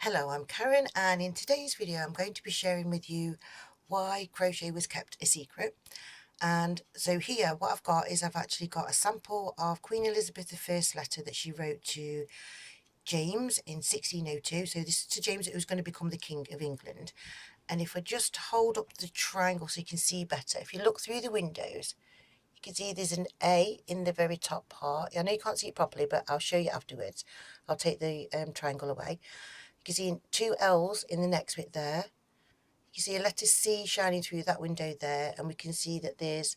Hello, I'm Karen, and in today's video I'm going to be sharing with you why crochet was kept a secret. And so here what I've got is I've actually got a sample of Queen Elizabeth I's letter that she wrote to James in 1602. So this is to James who was going to become the King of England. And if I just hold up the triangle so you can see better, if you look through the windows, you can see there's an A in the very top part. I know you can't see it properly, but I'll show you afterwards. I'll take the triangle away. You can see two L's in the next bit there. You can see a letter C shining through that window there, and we can see that there's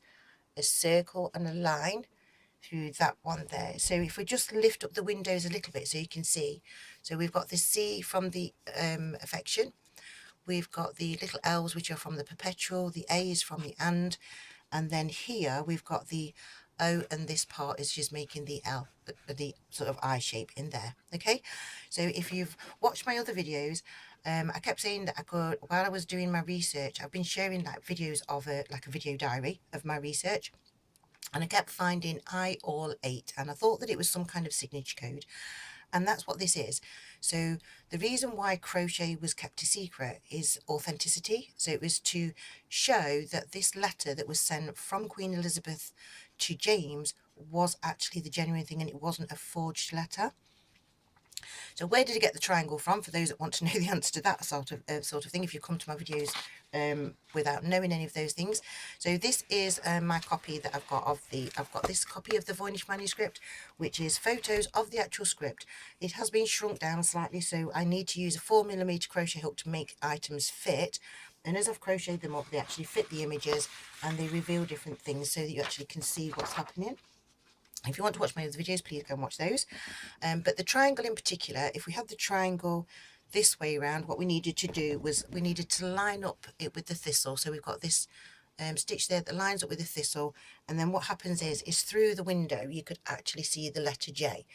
a circle and a line through that one there. So if we just lift up the windows a little bit so you can see, so we've got the C from the affection, we've got the little L's which are from the perpetual, the A's from the and then here we've got the O, and this part is just making the L, the sort of I shape in there. Okay, so if you've watched my other videos, I kept saying that I could, while I was doing my research, I've been sharing like videos of like a video diary of my research, and I kept finding I all 8, and I thought that it was some kind of signature code, and that's what this is. So the reason why crochet was kept a secret is authenticity. So it was to show that this letter that was sent from Queen Elizabeth to James was actually the genuine thing, and it wasn't a forged letter. So where did I get the triangle from? For those that want to know the answer to that sort of thing, if you come to my videos without knowing any of those things. So this is my copy that I've got of I've got this copy of the Voynich manuscript, which is photos of the actual script. It has been shrunk down slightly, so I need to use a 4mm crochet hook to make items fit. And as I've crocheted them up, they actually fit the images and they reveal different things so that you actually can see what's happening. If you want to watch my other videos, please go and watch those. But the triangle in particular, if we had the triangle this way around, what we needed to do was we needed to line up it with the thistle. So we've got this stitch there that lines up with the thistle, and then what happens is through the window you could actually see the letter J.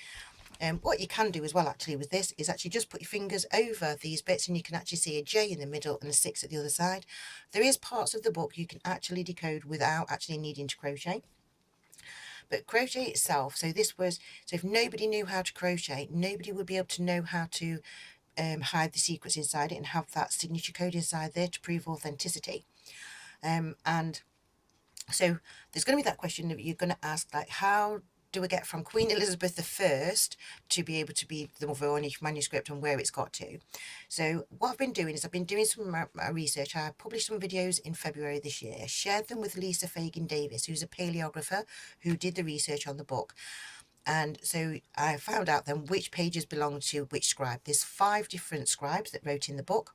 What you can do as well actually with this is actually just put your fingers over these bits and you can actually see a J in the middle and a 6 at the other side. There is parts of the book you can actually decode without actually needing to crochet. But crochet itself, so if nobody knew how to crochet, nobody would be able to know how to hide the secrets inside it and have that signature code inside there to prove authenticity. And so there's going to be that question that you're going to ask, like, how do we get from Queen Elizabeth I to be able to be the Voynich manuscript and where it's got to? So what I've been doing is I've been doing some of my research. I published some videos in February this year. I shared them with Lisa Fagan Davis, who's a paleographer who did the research on the book. And so I found out then which pages belong to which scribe. There's 5 different scribes that wrote in the book.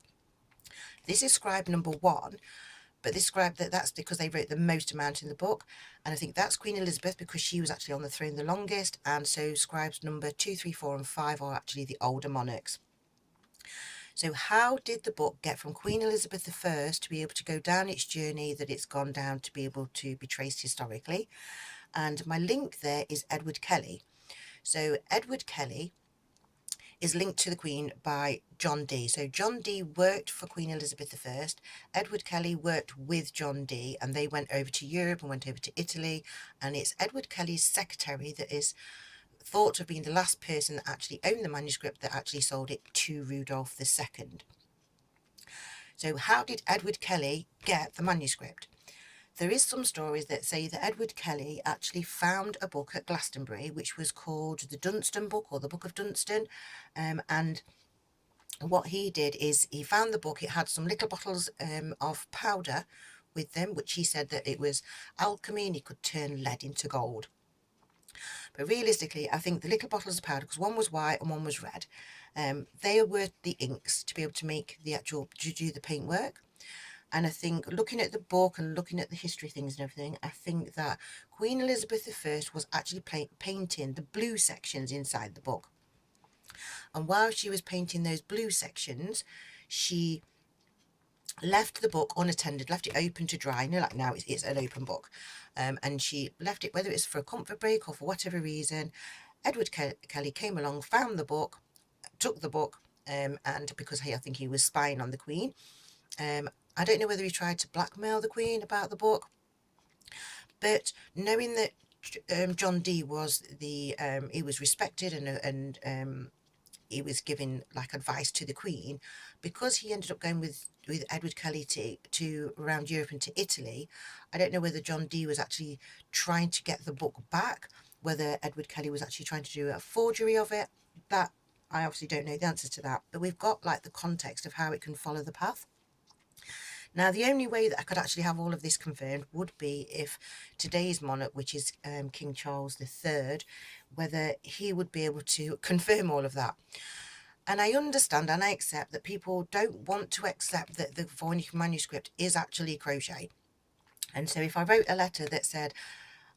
This is scribe number 1. But this scribe, that's because they wrote the most amount in the book, and I think that's Queen Elizabeth because she was actually on the throne the longest, and so scribes number 2, 3, 4 and 5 are actually the older monarchs. So how did the book get from Queen Elizabeth I to be able to go down its journey that it's gone down to be able to be traced historically? And my link there is Edward Kelly. So Edward Kelly is linked to the Queen by John Dee. So John Dee worked for Queen Elizabeth I. Edward Kelly worked with John Dee, and they went over to Europe and went over to Italy. And it's Edward Kelly's secretary that is thought to have been the last person that actually owned the manuscript that actually sold it to Rudolph II. So how did Edward Kelly get the manuscript? There is some stories that say that Edward Kelly actually found a book at Glastonbury which was called the Dunstan book, or the Book of Dunstan, and what he did is he found the book. It had some little bottles of powder with them, which he said that it was alchemy and he could turn lead into gold. But realistically, I think the little bottles of powder, because one was white and one was red, they were the inks to be able to make the actual, to do the paintwork. And I think looking at the book and looking at the history things and everything, I think that Queen Elizabeth I was actually painting the blue sections inside the book. And while she was painting those blue sections, she left the book unattended, left it open to dry. You know, like now it's an open book. And she left it, whether it's for a comfort break or for whatever reason. Edward Kelly came along, found the book, took the book, and because I think he was spying on the Queen. I don't know whether he tried to blackmail the Queen about the book, but knowing that John Dee was he was respected and he was giving like advice to the Queen, because he ended up going with Edward Kelly to around Europe and to Italy. I don't know whether John Dee was actually trying to get the book back, whether Edward Kelly was actually trying to do a forgery of it. That I obviously don't know the answer to that, but we've got like the context of how it can follow the path. Now, the only way that I could actually have all of this confirmed would be if today's monarch, which is King Charles III, whether he would be able to confirm all of that. And I understand and I accept that people don't want to accept that the Voynich manuscript is actually Crochet. And so if I wrote a letter that said,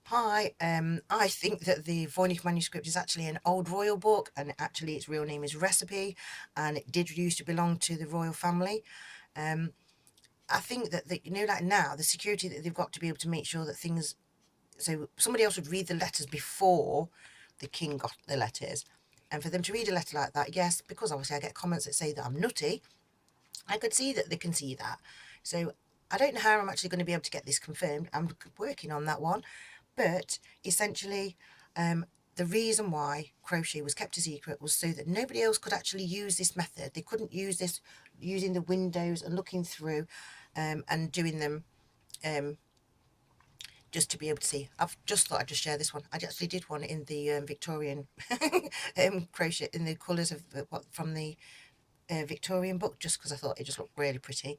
hi, I think that the Voynich manuscript is actually an old royal book, and actually its real name is Recipe, and it did used to belong to the royal family. I think that, you know, like now, the security that they've got to be able to make sure that things, so somebody else would read the letters before the king got the letters. And for them to read a letter like that, yes, because obviously I get comments that say that I'm nutty, I could see that they can see that. So I don't know how I'm actually going to be able to get this confirmed. I'm working on that one. But essentially, the reason why Crochet was kept a secret was so that nobody else could actually use this method. They couldn't use this using the windows and looking through and doing them just to be able to see. I've just thought I'd just share this one. I actually did one in the Victorian crochet in the colours of from the Victorian book, just because I thought it just looked really pretty.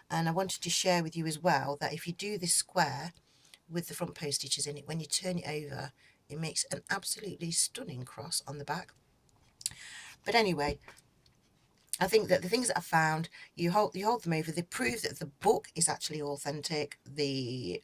And I wanted to share with you as well that if you do this square with the front post stitches in it, when you turn it over, it makes an absolutely stunning cross on the back. But anyway, I think that the things that I found, you hold them over, they prove that the book is actually authentic. The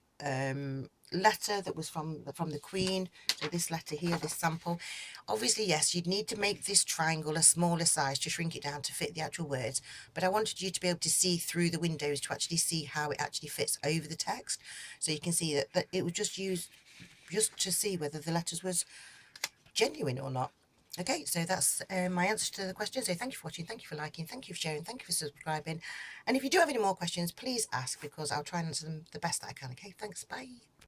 letter that was from the Queen, so this letter here, this sample, obviously yes, you'd need to make this triangle a smaller size to shrink it down to fit the actual words, but I wanted you to be able to see through the windows to actually see how it actually fits over the text. So you can see that it was just used just to see whether the letters was genuine or not. Okay, so that's my answer to the question. So thank you for watching, thank you for liking, thank you for sharing, thank you for subscribing. And if you do have any more questions, please ask, because I'll try and answer them the best that I can. Okay, thanks, bye.